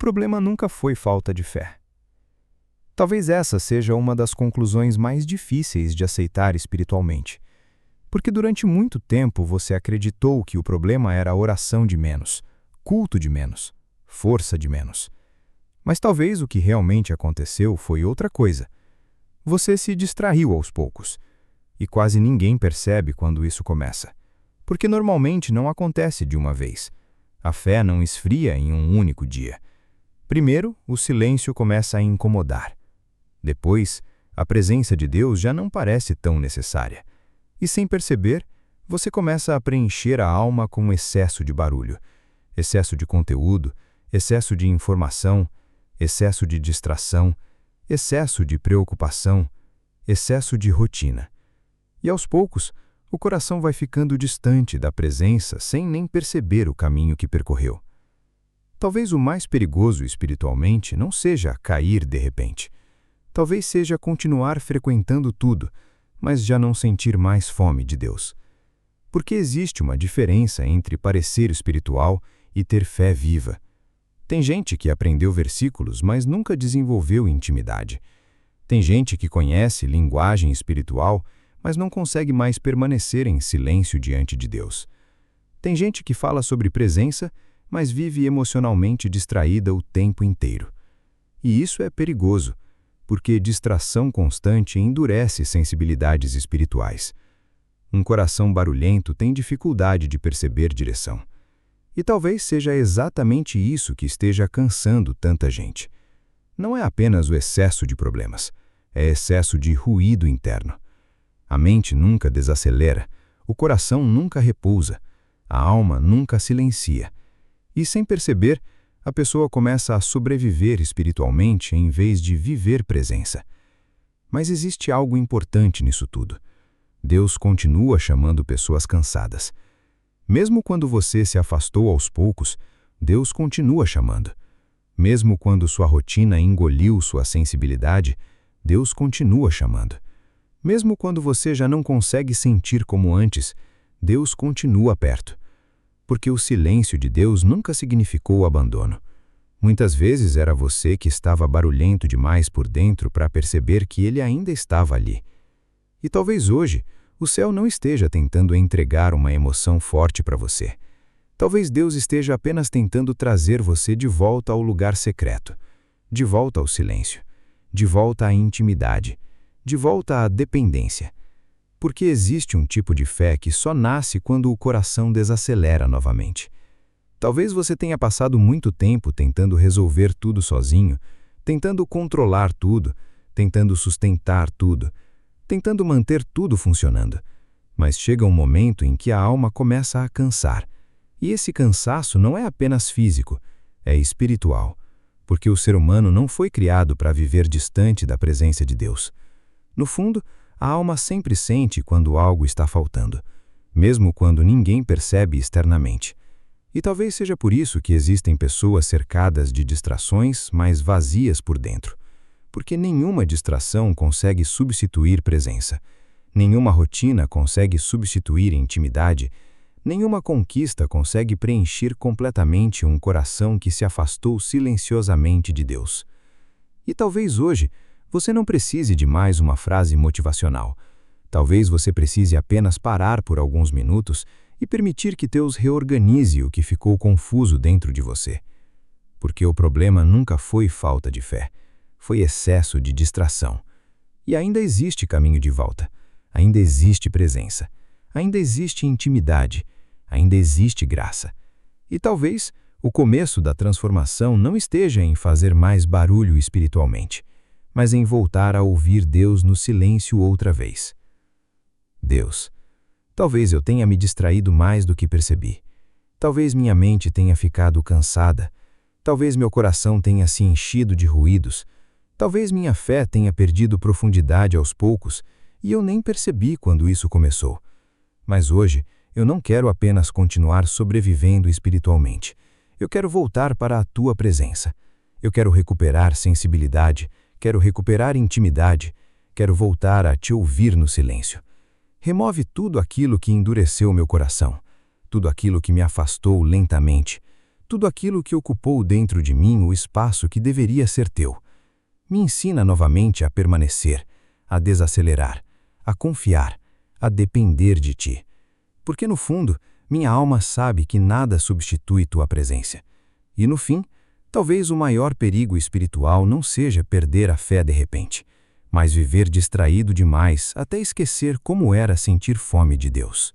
problema nunca foi falta de fé. Talvez essa seja uma das conclusões mais difíceis de aceitar espiritualmente, porque durante muito tempo você acreditou que o problema era a oração de menos, culto de menos, força de menos. Mas talvez o que realmente aconteceu foi outra coisa. Você se distraiu aos poucos, e quase ninguém percebe quando isso começa, porque normalmente não acontece de uma vez. A fé não esfria em um único dia. Primeiro, o silêncio começa a incomodar. Depois, a presença de Deus já não parece tão necessária. E sem perceber, você começa a preencher a alma com excesso de barulho, excesso de conteúdo, excesso de informação, excesso de distração, excesso de preocupação, excesso de rotina. E aos poucos, o coração vai ficando distante da presença sem nem perceber o caminho que percorreu. Talvez o mais perigoso espiritualmente não seja cair de repente. Talvez seja continuar frequentando tudo, mas já não sentir mais fome de Deus. Porque existe uma diferença entre parecer espiritual e ter fé viva. Tem gente que aprendeu versículos, mas nunca desenvolveu intimidade. Tem gente que conhece linguagem espiritual, mas não consegue mais permanecer em silêncio diante de Deus. Tem gente que fala sobre presença, mas vive emocionalmente distraída o tempo inteiro. E isso é perigoso, porque distração constante endurece sensibilidades espirituais. Um coração barulhento tem dificuldade de perceber direção. E talvez seja exatamente isso que esteja cansando tanta gente. Não é apenas o excesso de problemas, é excesso de ruído interno. A mente nunca desacelera, o coração nunca repousa, a alma nunca silencia. E sem perceber, a pessoa começa a sobreviver espiritualmente em vez de viver presença. Mas existe algo importante nisso tudo. Deus continua chamando pessoas cansadas. Mesmo quando você se afastou aos poucos, Deus continua chamando. Mesmo quando sua rotina engoliu sua sensibilidade, Deus continua chamando. Mesmo quando você já não consegue sentir como antes, Deus continua perto. Porque o silêncio de Deus nunca significou abandono. Muitas vezes era você que estava barulhento demais por dentro para perceber que Ele ainda estava ali. E talvez hoje, o céu não esteja tentando entregar uma emoção forte para você. Talvez Deus esteja apenas tentando trazer você de volta ao lugar secreto, de volta ao silêncio, de volta à intimidade, de volta à dependência. Porque existe um tipo de fé que só nasce quando o coração desacelera novamente. Talvez você tenha passado muito tempo tentando resolver tudo sozinho, tentando controlar tudo, tentando sustentar tudo, tentando manter tudo funcionando. Mas chega um momento em que a alma começa a cansar. E esse cansaço não é apenas físico, é espiritual. Porque o ser humano não foi criado para viver distante da presença de Deus. No fundo, a alma sempre sente quando algo está faltando, mesmo quando ninguém percebe externamente. E talvez seja por isso que existem pessoas cercadas de distrações, mas vazias por dentro. Porque nenhuma distração consegue substituir presença. Nenhuma rotina consegue substituir intimidade. Nenhuma conquista consegue preencher completamente um coração que se afastou silenciosamente de Deus. E talvez hoje você não precise de mais uma frase motivacional. Talvez você precise apenas parar por alguns minutos e permitir que Deus reorganize o que ficou confuso dentro de você. Porque o problema nunca foi falta de fé, foi excesso de distração. E ainda existe caminho de volta, ainda existe presença, ainda existe intimidade, ainda existe graça. E talvez o começo da transformação não esteja em fazer mais barulho espiritualmente, mas em voltar a ouvir Deus no silêncio outra vez. Deus, talvez eu tenha me distraído mais do que percebi. Talvez minha mente tenha ficado cansada. Talvez meu coração tenha se enchido de ruídos. Talvez minha fé tenha perdido profundidade aos poucos e eu nem percebi quando isso começou. Mas hoje eu não quero apenas continuar sobrevivendo espiritualmente. Eu quero voltar para a Tua presença. Eu quero recuperar sensibilidade. Quero recuperar intimidade, quero voltar a te ouvir no silêncio. Remove tudo aquilo que endureceu meu coração, tudo aquilo que me afastou lentamente, tudo aquilo que ocupou dentro de mim o espaço que deveria ser teu. Me ensina novamente a permanecer, a desacelerar, a confiar, a depender de ti. Porque no fundo, minha alma sabe que nada substitui tua presença. E no fim, talvez o maior perigo espiritual não seja perder a fé de repente, mas viver distraído demais até esquecer como era sentir fome de Deus.